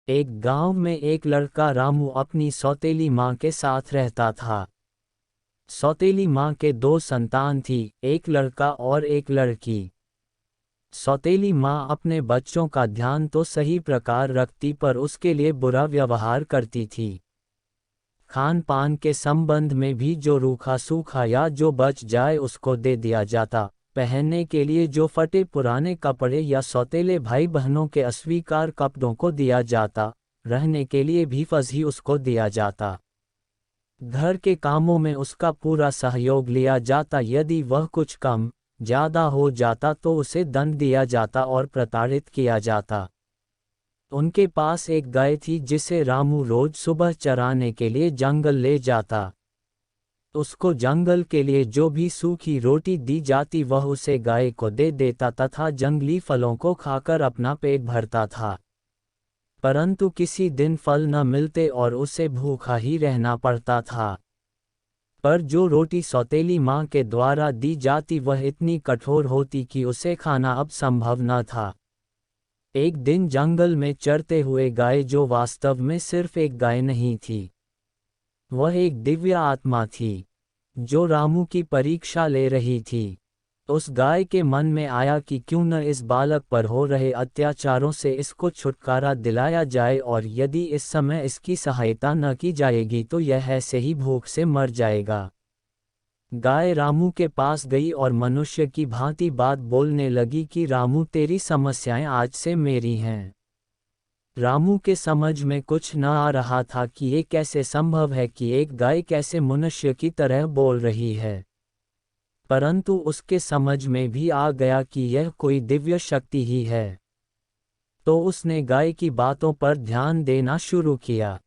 एक गांव में एक लड़का रामू अपनी सौतेली माँ के साथ रहता था। सौतेली माँ के दो संतान थी, एक लड़का और एक लड़की। सौतेली माँ अपने बच्चों का ध्यान तो सही प्रकार रखती पर उसके लिए बुरा व्यवहार करती थी। खान पान के संबंध में भी जो रूखा सूखा या जो बच जाए उसको दे दिया जाता। पहनने के लिए जो फटे पुराने कपड़े या सौतेले भाई बहनों के अस्वीकार कपड़ों को दिया जाता। रहने के लिए भी फजी उसको दिया जाता। घर के कामों में उसका पूरा सहयोग लिया जाता। यदि वह कुछ कम ज्यादा हो जाता तो उसे दंड दिया जाता और प्रताड़ित किया जाता। उनके पास एक गाय थी जिसे रामू रोज सुबह चराने के लिए जंगल ले जाता। उसको जंगल के लिए जो भी सूखी रोटी दी जाती वह उसे गाय को दे देता तथा जंगली फलों को खाकर अपना पेट भरता था। परंतु किसी दिन फल न मिलते और उसे भूखा ही रहना पड़ता था। पर जो रोटी सौतेली माँ के द्वारा दी जाती वह इतनी कठोर होती कि उसे खाना अब संभव न था। एक दिन जंगल में चरते हुए गाय, जो वास्तव में सिर्फ एक गाय नहीं थी, वह एक दिव्य आत्मा थी जो रामू की परीक्षा ले रही थी। उस गाय के मन में आया कि क्यों न इस बालक पर हो रहे अत्याचारों से इसको छुटकारा दिलाया जाए, और यदि इस समय इसकी सहायता न की जाएगी तो यह ऐसे ही भूख से मर जाएगा। गाय रामू के पास गई और मनुष्य की भांति बात बोलने लगी कि रामू, तेरी समस्याएं आज से मेरी हैं। रामू के समझ में कुछ न आ रहा था कि ये कैसे संभव है कि एक गाय कैसे मनुष्य की तरह बोल रही है। परंतु उसके समझ में भी आ गया कि यह कोई दिव्य शक्ति ही है। तो उसने गाय की बातों पर ध्यान देना शुरू किया।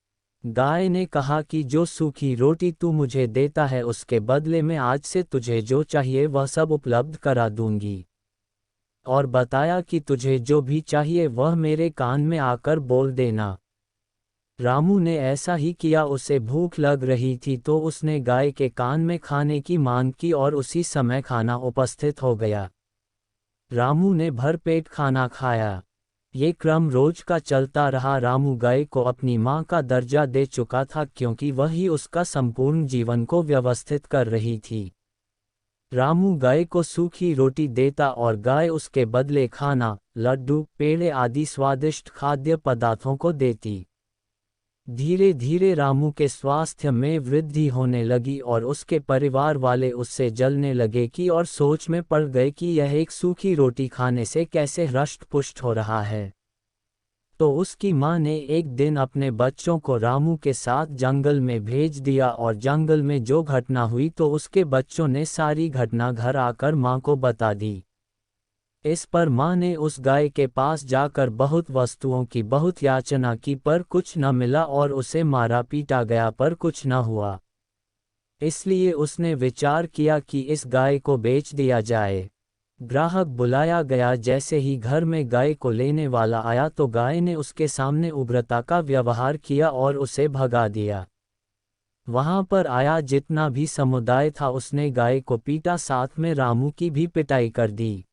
गाय ने कहा कि जो सूखी रोटी तू मुझे देता है उसके बदले में आज से तुझे जो चाहिए वह सब उपलब्ध करा दूंगी। और बताया कि तुझे जो भी चाहिए वह मेरे कान में आकर बोल देना। रामू ने ऐसा ही किया। उसे भूख लग रही थी तो उसने गाय के कान में खाने की मांग की और उसी समय खाना उपस्थित हो गया। रामू ने भरपेट खाना खाया। ये क्रम रोज का चलता रहा। रामू गाय को अपनी माँ का दर्जा दे चुका था क्योंकि वही उसका संपूर्ण जीवन को व्यवस्थित कर रही थी। रामू गाय को सूखी रोटी देता और गाय उसके बदले खाना, लड्डू, पेड़े आदि स्वादिष्ट खाद्य पदार्थों को देती। धीरे धीरे रामू के स्वास्थ्य में वृद्धि होने लगी और उसके परिवार वाले उससे जलने लगे कि और सोच में पड़ गए कि यह एक सूखी रोटी खाने से कैसे हृष्ट पुष्ट हो रहा है। तो उसकी माँ ने एक दिन अपने बच्चों को रामू के साथ जंगल में भेज दिया और जंगल में जो घटना हुई तो उसके बच्चों ने सारी घटना घर आकर माँ को बता दी। इस पर माँ ने उस गाय के पास जाकर बहुत वस्तुओं की बहुत याचना की पर कुछ न मिला और उसे मारा पीटा गया पर कुछ न हुआ। इसलिए उसने विचार किया कि इस गाय को बेच दिया जाए। ग्राहक बुलाया गया। जैसे ही घर में गाय को लेने वाला आया तो गाय ने उसके सामने उग्रता का व्यवहार किया और उसे भगा दिया। वहां पर आया जितना भी समुदाय था उसने गाय को पीटा, साथ में रामू की भी पिटाई कर दी।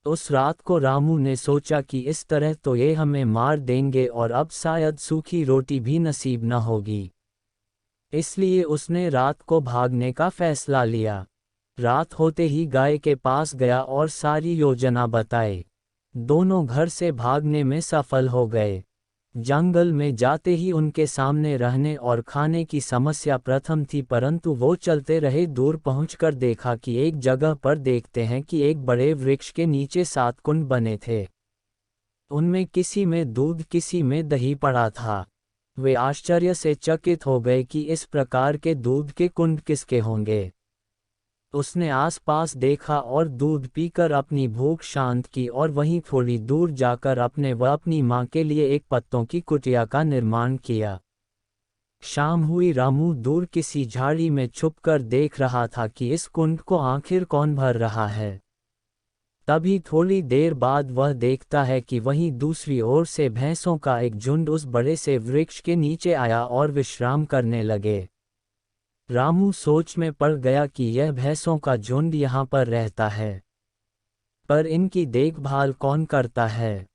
उस रात को रामू ने सोचा कि इस तरह तो ये हमें मार देंगे और अब शायद सूखी रोटी भी नसीब न होगी। इसलिए उसने रात को भागने का फैसला लिया। रात होते ही गाय के पास गया और सारी योजना बताई। दोनों घर से भागने में सफल हो गए। जंगल में जाते ही उनके सामने रहने और खाने की समस्या प्रथम थी, परंतु वो चलते रहे। दूर पहुंचकर देखा कि एक जगह पर देखते हैं कि एक बड़े वृक्ष के नीचे 7 कुंड बने थे। उनमें किसी में दूध किसी में दही पड़ा था। वे आश्चर्य से चकित हो गए कि इस प्रकार के दूध के कुंड किसके होंगे। उसने आसपास देखा और दूध पीकर अपनी भूख शांत की और वहीं थोड़ी दूर जाकर अपने व अपनी माँ के लिए एक पत्तों की कुटिया का निर्माण किया। शाम हुई। रामू दूर किसी झाड़ी में छुपकर देख रहा था कि इस कुंड को आखिर कौन भर रहा है। तभी थोड़ी देर बाद वह देखता है कि वहीं दूसरी ओर से भैंसों का एक झुंड उस बड़े से वृक्ष के नीचे आया और विश्राम करने लगे। रामू सोच में पड़ गया कि यह भैंसों का झुंड यहाँ पर रहता है, पर इनकी देखभाल कौन करता है।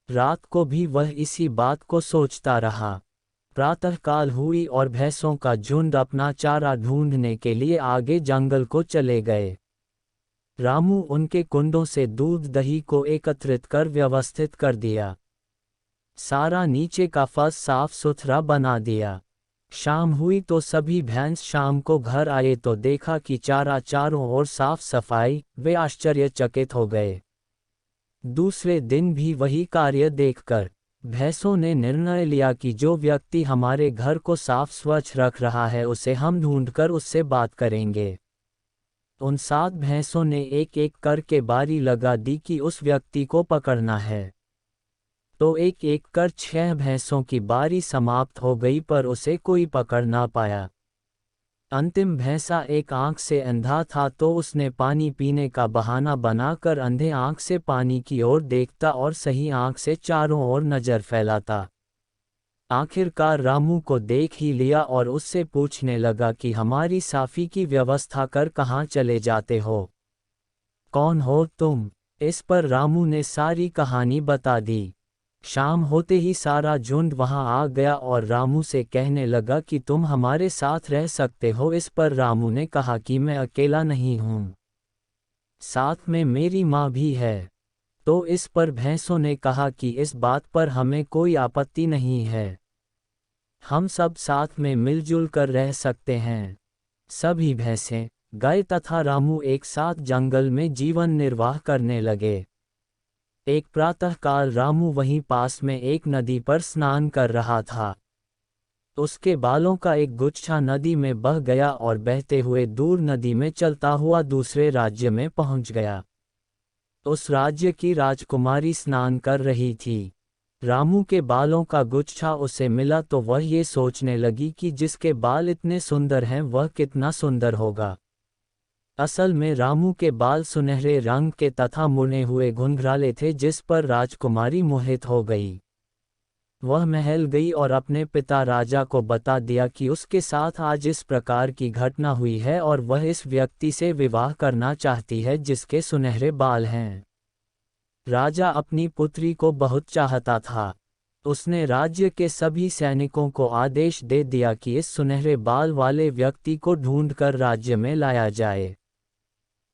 रात को भी वह इसी बात को सोचता रहा। प्रातःकाल हुई और भैंसों का झुंड अपना चारा ढूंढने के लिए आगे जंगल को चले गए। रामू उनके कुंडों से दूध दही को एकत्रित कर व्यवस्थित कर दिया। सारा नीचे का फर्श साफ सुथरा बना दिया। शाम हुई तो सभी भैंस शाम को घर आए तो देखा कि चारा चारों ओर साफ सफाई, वे आश्चर्यचकित हो गए। दूसरे दिन भी वही कार्य देखकर भैंसों ने निर्णय लिया कि जो व्यक्ति हमारे घर को साफ स्वच्छ रख रहा है उसे हम ढूंढकर उससे बात करेंगे। उन 7 भैंसों ने एक एक करके बारी लगा दी कि उस व्यक्ति को पकड़ना है। तो एक एक कर 6 भैंसों की बारी समाप्त हो गई पर उसे कोई पकड़ ना पाया। अंतिम भैंसा एक आंख से अंधा था तो उसने पानी पीने का बहाना बनाकर अंधे आंख से पानी की ओर देखता और सही आंख से चारों ओर नजर फैलाता। आखिरकार रामू को देख ही लिया और उससे पूछने लगा कि हमारी साफी की व्यवस्था कर कहाँ चले जाते हो? कौन हो तुम? इस पर रामू ने सारी कहानी बता दी। शाम होते ही सारा झुंड वहां आ गया और रामू से कहने लगा कि तुम हमारे साथ रह सकते हो। इस पर रामू ने कहा कि मैं अकेला नहीं हूँ, साथ में मेरी माँ भी है। तो इस पर भैंसों ने कहा कि इस बात पर हमें कोई आपत्ति नहीं है, हम सब साथ में मिलजुल कर रह सकते हैं। सभी भैंसें, गाय तथा रामू एक साथ जंगल में जीवन निर्वाह करने लगे। एक प्रातःकाल रामू वहीं पास में एक नदी पर स्नान कर रहा था। उसके बालों का एक गुच्छा नदी में बह गया और बहते हुए दूर नदी में चलता हुआ दूसरे राज्य में पहुंच गया। उस राज्य की राजकुमारी स्नान कर रही थी। रामू के बालों का गुच्छा उसे मिला तो वह ये सोचने लगी कि जिसके बाल इतने सुंदर हैं वह कितना सुंदर होगा। असल में रामू के बाल सुनहरे रंग के तथा मुड़े हुए घुंघराले थे जिस पर राजकुमारी मोहित हो गई। वह महल गई और अपने पिता राजा को बता दिया कि उसके साथ आज इस प्रकार की घटना हुई है और वह इस व्यक्ति से विवाह करना चाहती है जिसके सुनहरे बाल हैं। राजा अपनी पुत्री को बहुत चाहता था। उसने राज्य के सभी सैनिकों को आदेश दे दिया कि इस सुनहरे बाल वाले व्यक्ति को ढूंढकर राज्य में लाया जाए।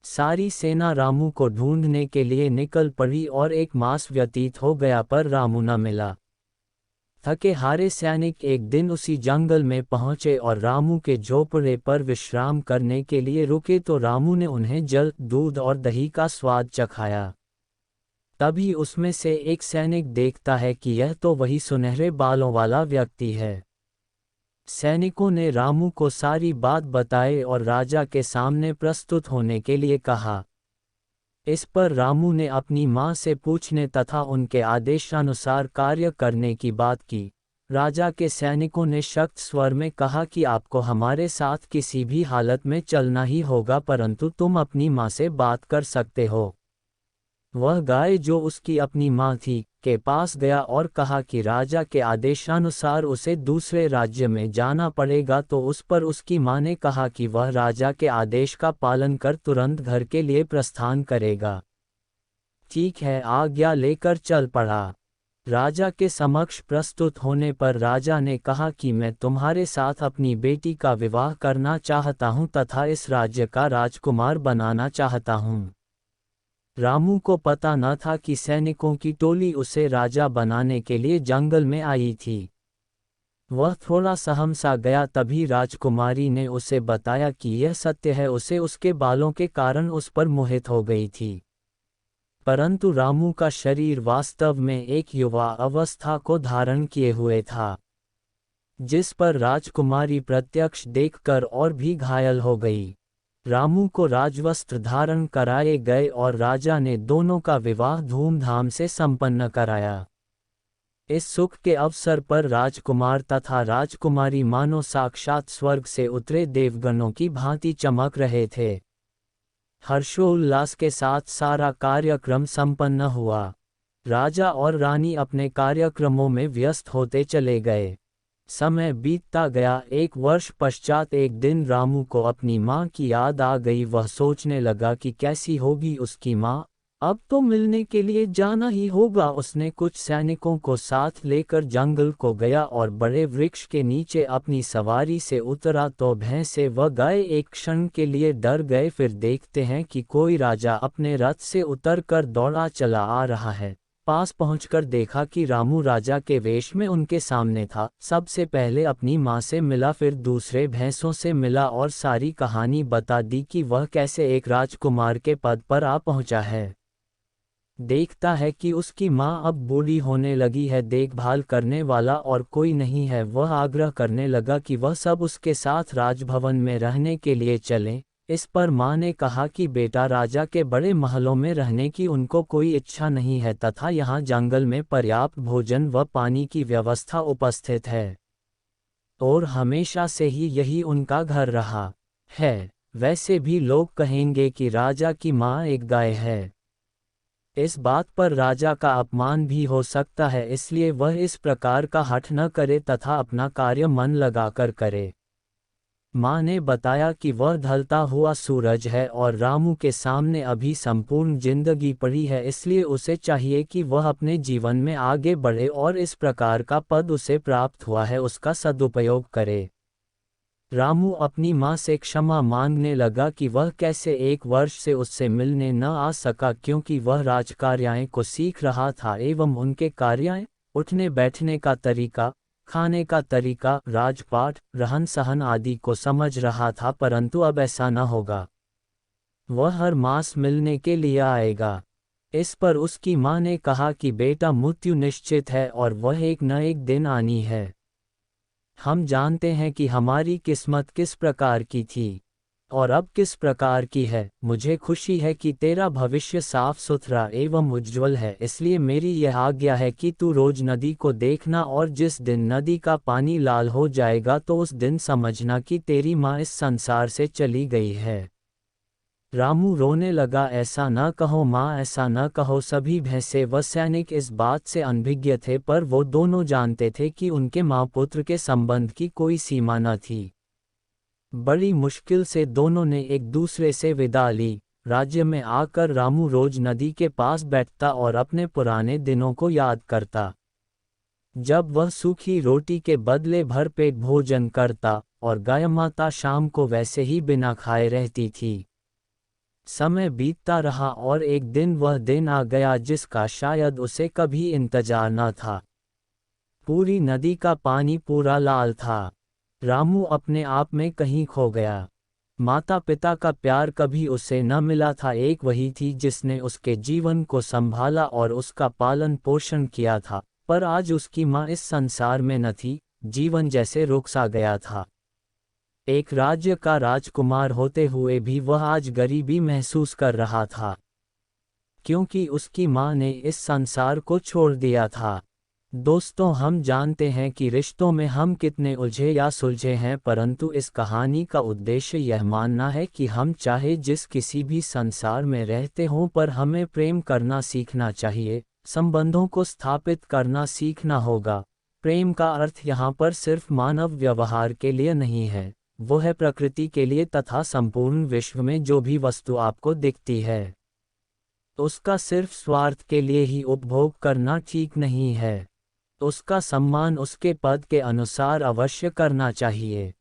सारी सेना रामू को ढूंढने के लिए निकल पड़ी और 1 मास व्यतीत हो गया पर रामू न मिला। थके हारे सैनिक एक दिन उसी जंगल में पहुंचे और रामू के झोपड़े पर विश्राम करने के लिए रुके तो रामू ने उन्हें जल, दूध और दही का स्वाद चखाया। तभी उसमें से एक सैनिक देखता है कि यह तो वही सुनहरे बालों वाला व्यक्ति है। सैनिकों ने रामू को सारी बात बताई और राजा के सामने प्रस्तुत होने के लिए कहा। इस पर रामू ने अपनी माँ से पूछने तथा उनके आदेशानुसार कार्य करने की बात की। राजा के सैनिकों ने सख्त स्वर में कहा कि आपको हमारे साथ किसी भी हालत में चलना ही होगा, परंतु तुम अपनी माँ से बात कर सकते हो। वह गाय जो उसकी अपनी माँ थी के पास गया और कहा कि राजा के आदेशानुसार उसे दूसरे राज्य में जाना पड़ेगा। तो उस पर उसकी माँ ने कहा कि वह राजा के आदेश का पालन कर तुरंत घर के लिए प्रस्थान करेगा। ठीक है, आज्ञा लेकर चल पड़ा। राजा के समक्ष प्रस्तुत होने पर राजा ने कहा कि मैं तुम्हारे साथ अपनी बेटी का विवाह करना चाहता हूँ तथा इस राज्य का राजकुमार बनाना चाहता हूँ। रामू को पता न था कि सैनिकों की टोली उसे राजा बनाने के लिए जंगल में आई थी। वह थोड़ा सहम-सा गया। तभी राजकुमारी ने उसे बताया कि यह सत्य है, उसे उसके बालों के कारण उस पर मोहित हो गई थी। परंतु रामू का शरीर वास्तव में एक युवा अवस्था को धारण किए हुए था, जिस पर राजकुमारी प्रत्यक्ष देखकर और भी घायल हो गई। रामू को राजवस्त्र धारण कराए गए और राजा ने दोनों का विवाह धूमधाम से संपन्न कराया। इस सुख के अवसर पर राजकुमार तथा राजकुमारी मानो साक्षात स्वर्ग से उतरे देवगणों की भांति चमक रहे थे। हर्षोल्लास के साथ सारा कार्यक्रम संपन्न हुआ। राजा और रानी अपने कार्यक्रमों में व्यस्त होते चले गए। समय बीतता गया। 1 वर्ष पश्चात एक दिन रामू को अपनी माँ की याद आ गई। वह सोचने लगा कि कैसी होगी उसकी माँ, अब तो मिलने के लिए जाना ही होगा। उसने कुछ सैनिकों को साथ लेकर जंगल को गया और बड़े वृक्ष के नीचे अपनी सवारी से उतरा तो भैंसे व गाय एक क्षण के लिए डर गए। फिर देखते हैं कि कोई राजा अपने रथ से उतरकर दौड़ा चला आ रहा है। पास पहुंचकर देखा कि रामू राजा के वेश में उनके सामने था। सबसे पहले अपनी माँ से मिला, फिर दूसरे भैंसों से मिला और सारी कहानी बता दी कि वह कैसे एक राजकुमार के पद पर आ पहुंचा है। देखता है कि उसकी माँ अब बूढ़ी होने लगी है, देखभाल करने वाला और कोई नहीं है। वह आग्रह करने लगा कि वह सब उसके साथ राजभवन में रहने के लिए चलें। इस पर माँ ने कहा कि बेटा, राजा के बड़े महलों में रहने की उनको कोई इच्छा नहीं है तथा यहाँ जंगल में पर्याप्त भोजन व पानी की व्यवस्था उपस्थित है और हमेशा से ही यही उनका घर रहा है। वैसे भी लोग कहेंगे कि राजा की माँ एक गाय है। इस बात पर राजा का अपमान भी हो सकता है, इसलिए वह इस प्रकार का हठ न करे तथा अपना कार्य मन लगाकर करे। माँ ने बताया कि वह ढलता हुआ सूरज है और रामू के सामने अभी संपूर्ण जिंदगी पड़ी है, इसलिए उसे चाहिए कि वह अपने जीवन में आगे बढ़े और इस प्रकार का पद उसे प्राप्त हुआ है उसका सदुपयोग करे। रामू अपनी माँ से क्षमा मांगने लगा कि वह कैसे 1 वर्ष से उससे मिलने न आ सका, क्योंकि वह राजकार्याएं को सीख रहा था एवं उनके कार्याएं, उठने बैठने का तरीका, खाने का तरीका, राजपाट, रहन सहन आदि को समझ रहा था। परंतु अब ऐसा न होगा। वह हर मास मिलने के लिए आएगा। इस पर उसकी माँ ने कहा कि बेटा, मृत्यु निश्चित है और वह एक न एक दिन आनी है। हम जानते हैं कि हमारी किस्मत किस प्रकार की थी और अब किस प्रकार की है। मुझे खुशी है कि तेरा भविष्य साफ सुथरा एवं उज्ज्वल है, इसलिए मेरी यह आज्ञा है कि तू रोज नदी को देखना और जिस दिन नदी का पानी लाल हो जाएगा तो उस दिन समझना कि तेरी माँ इस संसार से चली गई है। रामू रोने लगा, ऐसा न कहो माँ, ऐसा न कहो। सभी भैंसे व सैनिक इस बात से अनभिज्ञ थे, पर वो दोनों जानते थे कि उनके माँ पुत्र के संबंध की कोई सीमा न थी। बड़ी मुश्किल से दोनों ने एक दूसरे से विदा ली। राज्य में आकर रामू रोज नदी के पास बैठता और अपने पुराने दिनों को याद करता, जब वह सूखी रोटी के बदले भरपेट भोजन करता और गाय माता शाम को वैसे ही बिना खाए रहती थी। समय बीतता रहा और एक दिन वह दिन आ गया जिसका शायद उसे कभी इंतजार न था। पूरी नदी का पानी पूरा लाल था। रामू अपने आप में कहीं खो गया। माता पिता का प्यार कभी उसे न मिला था। एक वही थी जिसने उसके जीवन को संभाला और उसका पालन पोषण किया था, पर आज उसकी माँ इस संसार में न थी। जीवन जैसे रुक सा गया था। एक राज्य का राजकुमार होते हुए भी वह आज गरीबी महसूस कर रहा था, क्योंकि उसकी माँ ने इस संसार को छोड़ दिया था। दोस्तों, हम जानते हैं कि रिश्तों में हम कितने उलझे या सुलझे हैं, परंतु इस कहानी का उद्देश्य यह मानना है कि हम चाहे जिस किसी भी संसार में रहते हों, पर हमें प्रेम करना सीखना चाहिए, संबंधों को स्थापित करना सीखना होगा। प्रेम का अर्थ यहाँ पर सिर्फ मानव व्यवहार के लिए नहीं है, वो है प्रकृति के लिए तथा संपूर्ण विश्व में जो भी वस्तु आपको दिखती है, उसका सिर्फ स्वार्थ के लिए ही उपभोग करना ठीक नहीं है। उसका सम्मान उसके पद के अनुसार अवश्य करना चाहिए।